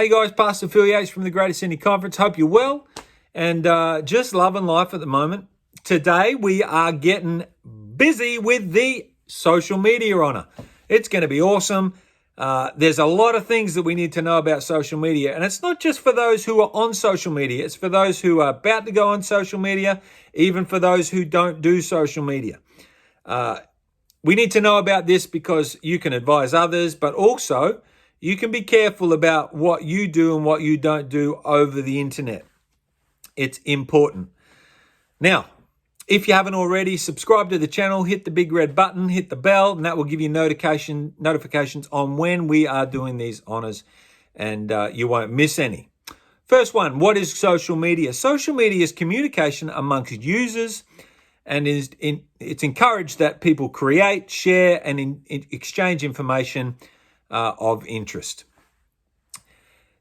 Hey guys, Pastor Phil Yates from the Greater Sydney Conference. Hope you're well and just loving life at the moment. Today we are getting busy with the social media honor. It's going to be awesome. There's a lot of things that we need to know about social media, and it's not just for those who are on social media. It's for those who are about to go on social media, even for those who don't do social media. We need to know about this because you can advise others, but also you can be careful about what you do and what you don't do over the internet. It's important. Now, if you haven't already, subscribe to the channel, hit the big red button, hit the bell, and that will give you notifications on when we are doing these honors, and you won't miss any. First one, what is social media? Social media is communication amongst users, and it's encouraged that people create, share, and exchange information of interest.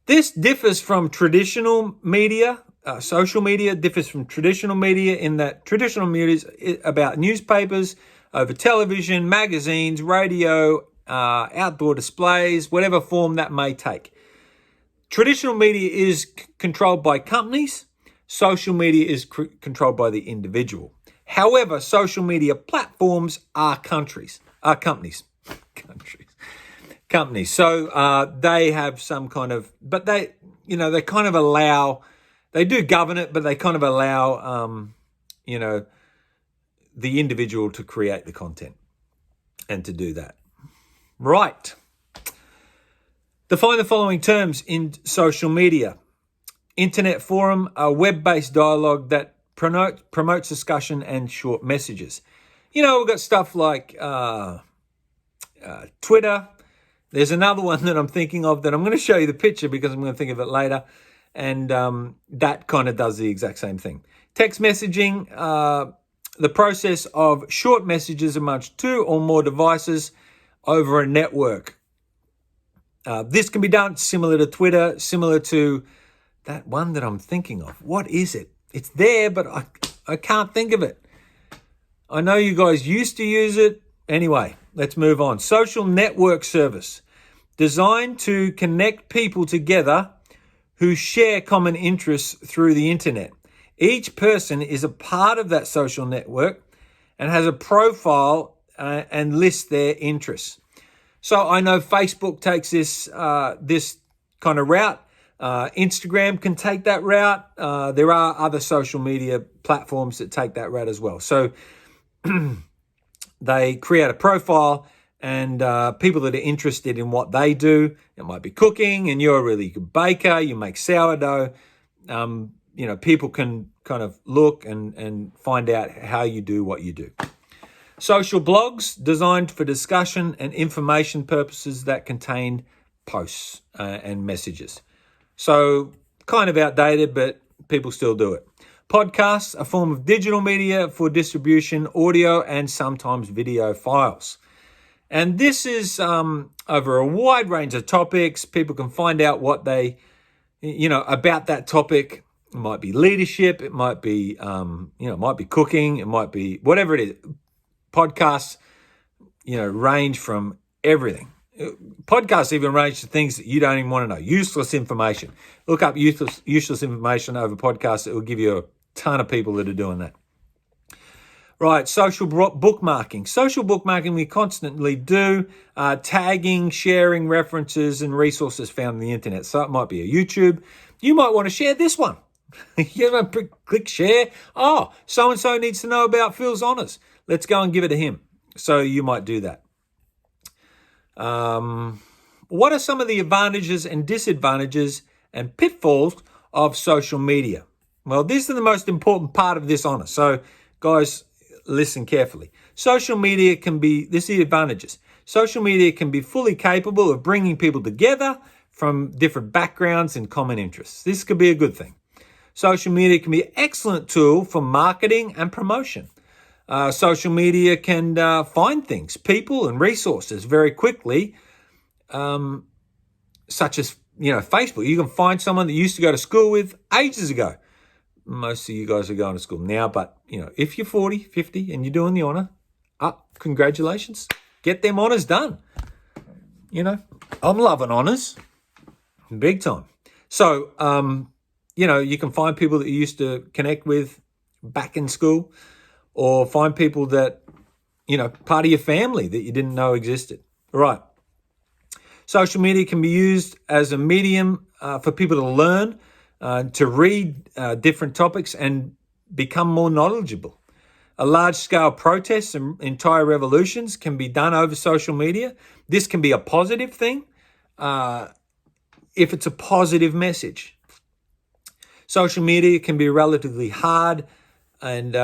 This differs from traditional media. Social media differs from traditional media in that traditional media is about newspapers, over television, magazines, radio, outdoor displays, whatever form that may take. Traditional media is controlled by companies. Social media is controlled by the individual. However, social media platforms are companies. So they have some kind of, but they kind of allow, they do govern it, but they kind of allow, the individual to create the content and to do that. Right. Define the following terms in social media. Internet forum, a web-based dialogue that promotes discussion and short messages. We've got stuff like Twitter. There's another one that I'm thinking of that I'm going to show you the picture because I'm going to think of it later. And that kind of does the exact same thing. Text messaging, the process of short messages amongst two or more devices over a network. This can be done similar to Twitter, similar to that one that I'm thinking of. What is it? It's there, but I can't think of it. I know you guys used to use it. Anyway, let's move on. Social network service, designed to connect people together who share common interests through the internet. Each person is a part of that social network and has a profile and lists their interests. So I know Facebook takes this kind of route. Instagram can take that route. There are other social media platforms that take that route as well. So they create a profile, and people that are interested in what they do, it might be cooking, and you're a really good baker, you make sourdough. People can kind of look and find out how you do what you do. Social blogs, designed for discussion and information purposes that contain posts and messages. So kind of outdated, but people still do it. Podcasts, a form of digital media for distribution, audio and sometimes video files. And this is over a wide range of topics. People can find out what they, about that topic. It might be leadership. It might be, it might be cooking. It might be whatever it is. Podcasts, range from everything. Podcasts even range to things that you don't even want to know. Useless information. Look up useless information over podcasts. It will give you a ton of people that are doing that. Right, social bookmarking. Social bookmarking we constantly do. Tagging, sharing references and resources found on the internet. So it might be a YouTube. You might want to share this one. Click share. Oh, so-and-so needs to know about Phil's honors. Let's go and give it to him. So you might do that. What are some of the advantages and disadvantages and pitfalls of social media? Well, this is the most important part of this honor. So, guys, listen carefully. Social media this is the advantages. Social media can be fully capable of bringing people together from different backgrounds and common interests. This could be a good thing. Social media can be an excellent tool for marketing and promotion. Social media can find things, people and resources very quickly, such as, Facebook. You can find someone that you used to go to school with ages ago. Most of you guys are going to school now, but, if you're 40, 50 and you're doing the honor, congratulations. Get them honors done. I'm loving honors big time. So, you can find people that you used to connect with back in school, or find people that, part of your family that you didn't know existed. All right. Social media can be used as a medium for people to learn, to read different topics and become more knowledgeable. A large-scale protests and entire revolutions can be done over social media. This can be a positive thing if it's a positive message. Social media can be relatively hard and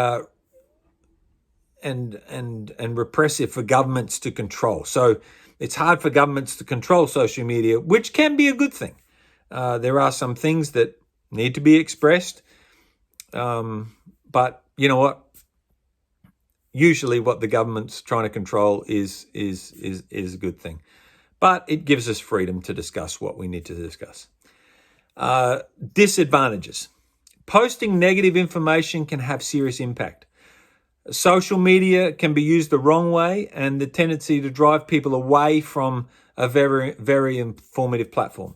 repressive for governments to control. So it's hard for governments to control social media, which can be a good thing. There are some things that need to be expressed, but you know what? Usually, what the government's trying to control is a good thing, but it gives us freedom to discuss what we need to discuss. Disadvantages: posting negative information can have serious impact. Social media can be used the wrong way, and the tendency to drive people away from a very, very informative platform.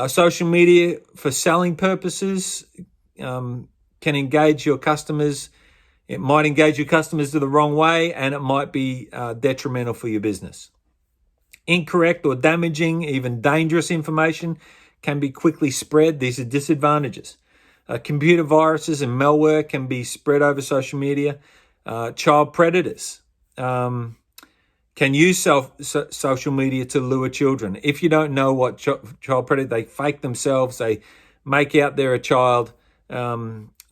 Social media for selling purposes can engage your customers. It might engage your customers the wrong way, and it might be detrimental for your business. Incorrect or damaging, even dangerous information can be quickly spread. These are disadvantages. Computer viruses and malware can be spread over social media. Child predators can use social media to lure children. If you don't know what child predator, they fake themselves. They make out they're a child.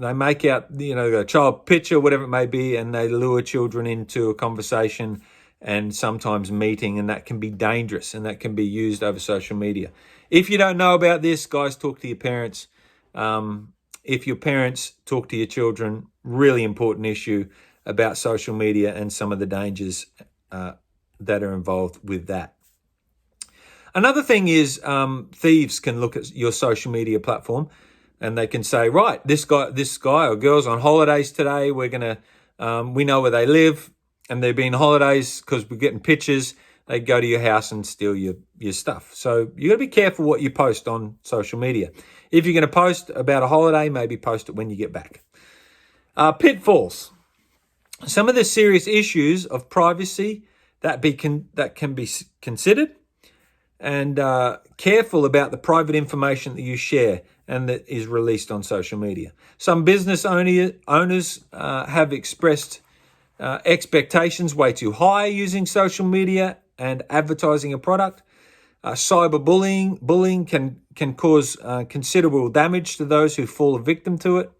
They make out, a child picture, whatever it may be, and they lure children into a conversation and sometimes meeting, and that can be dangerous, and that can be used over social media. If you don't know about this, guys, talk to your parents. If your parents talk to your children, really important issue about social media and some of the dangers that are involved with that. Another thing is thieves can look at your social media platform and they can say, right, this guy or girl's on holidays today. We know where they live, and they've been holidays because we're getting pictures. They go to your house and steal your stuff. So you got to be careful what you post on social media. If you're going to post about a holiday, maybe post it when you get back. Pitfalls. Some of the serious issues of privacy that can be considered, and careful about the private information that you share and that is released on social media. Some business owners have expressed expectations way too high using social media and advertising a product. Cyberbullying can cause considerable damage to those who fall a victim to it.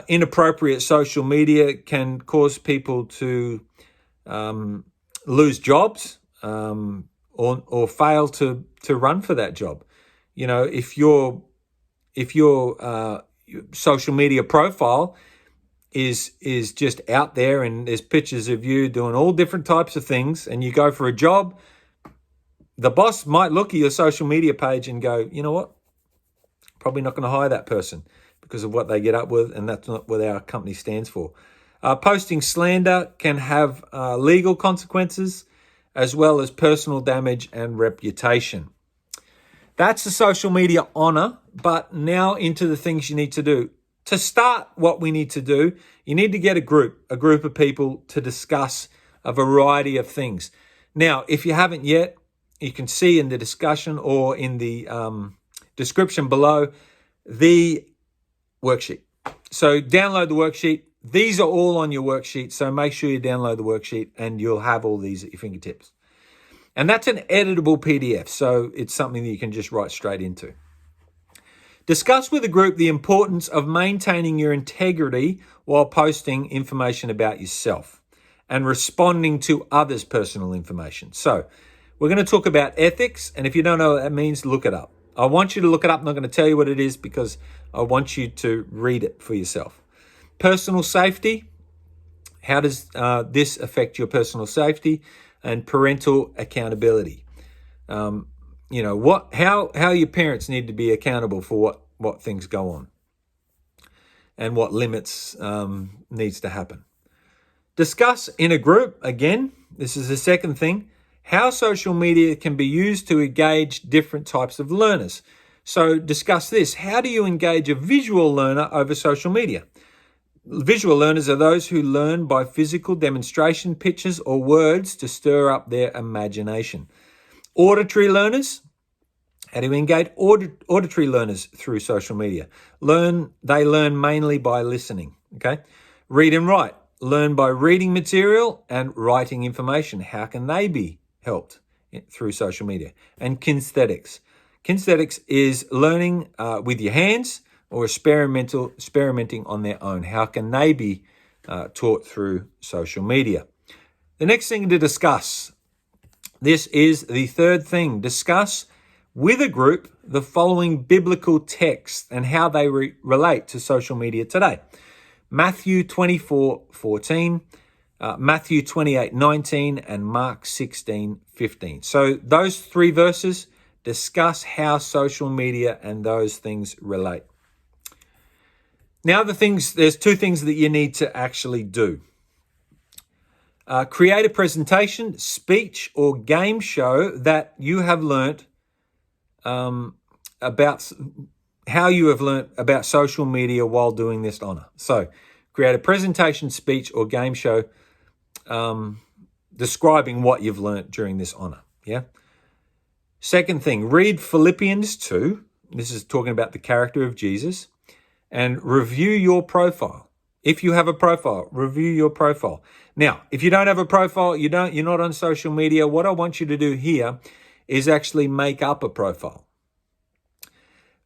Inappropriate social media can cause people to lose jobs or fail to run for that job. If your social media profile is just out there and there's pictures of you doing all different types of things, and you go for a job, the boss might look at your social media page and go, you know what? Probably not going to hire that person because of what they get up with, and that's not what our company stands for. Posting slander can have legal consequences as well as personal damage and reputation. That's the social media honor, but now into the things you need to do. To start what we need to do, you need to get a group of people to discuss a variety of things. Now, if you haven't yet, you can see in the discussion or in the description below the worksheet. So download the worksheet. These are all on your worksheet, so make sure you download the worksheet and you'll have all these at your fingertips. And that's an editable PDF, so it's something that you can just write straight into. Discuss with the group the importance of maintaining your integrity while posting information about yourself and responding to others' personal information. So we're going to talk about ethics, and if you don't know what that means, look it up. I want you to look it up. I'm not going to tell you what it is because I want you to read it for yourself. Personal safety. How does this affect your personal safety? And parental accountability. How your parents need to be accountable for what things go on and what limits needs to happen. Discuss in a group, again, this is the second thing, how social media can be used to engage different types of learners. So discuss this. How do you engage a visual learner over social media? Visual learners are those who learn by physical demonstration, pictures, or words to stir up their imagination. Auditory learners, how do you engage auditory learners through social media? They learn mainly by listening, okay? Read and write, learn by reading material and writing information. How can they be helped through social media? And kinesthetics. Kinesthetics is learning with your hands or experimenting on their own. How can they be taught through social media? The next thing to discuss, this is the third thing, discuss with a group the following biblical texts and how they relate to social media today. Matthew 24:14, Matthew 28:19, and Mark 16:15. So those three verses discuss how social media and those things relate. Now there's two things that you need to actually do. Create a presentation, speech, or game show that you have learnt about how you have learnt about social media while doing this honor. So create a presentation, speech, or game show describing what you've learnt during this honor. Yeah. Second thing, read Philippians 2. This is talking about the character of Jesus. And review your profile. If you have a profile, review your profile. Now, if you don't have a profile, you're not on social media, what I want you to do here is actually make up a profile.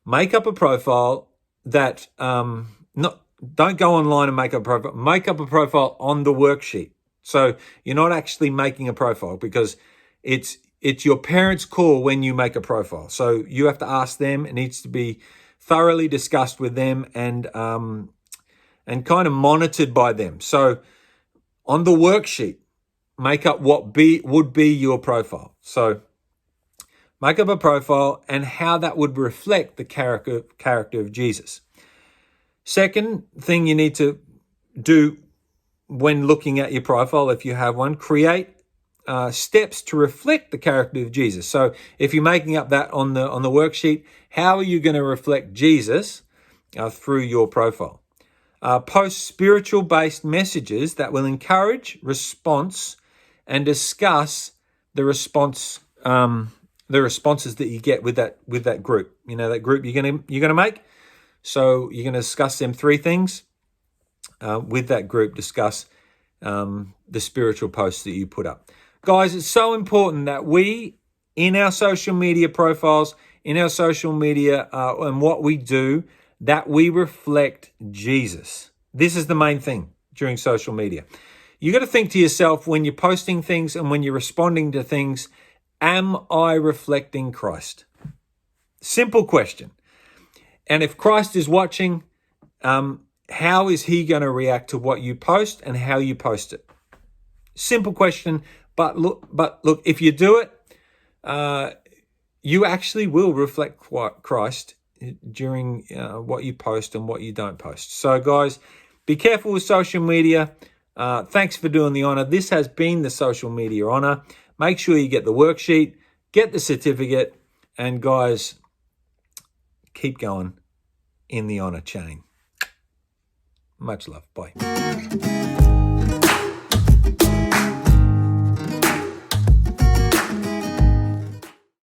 Make up a profile that don't go online and make up a profile. Make up a profile on the worksheet. So you're not actually making a profile because it's your parents' call when you make a profile. So you have to ask them. It needs to be thoroughly discussed with them and kind of monitored by them. So on the worksheet, make up what would be your profile. So make up a profile and how that would reflect the character of Jesus. Second thing you need to do when looking at your profile, if you have one, create steps to reflect the character of Jesus. So if you're making up that on the worksheet, how are you going to reflect Jesus through your profile? Post spiritual-based messages that will encourage response and discuss the responses that you get with that group. You know, that group you're gonna make. So you're gonna discuss them three things with that group. Discuss the spiritual posts that you put up. Guys, it's so important that we, in our social media profiles, in our social media and what we do, that we reflect Jesus. This is the main thing during social media. You got to think to yourself when you're posting things and when you're responding to things, am I reflecting Christ? Simple question. And if Christ is watching, how is he going to react to what you post and how you post it? Simple question. But look, if you do it, you actually will reflect Christ during what you post and what you don't post. So guys, be careful with social media. Thanks for doing the honor. This has been the social media honor. Make sure you get the worksheet, get the certificate, and guys, keep going in the honor chain. Much love. Bye.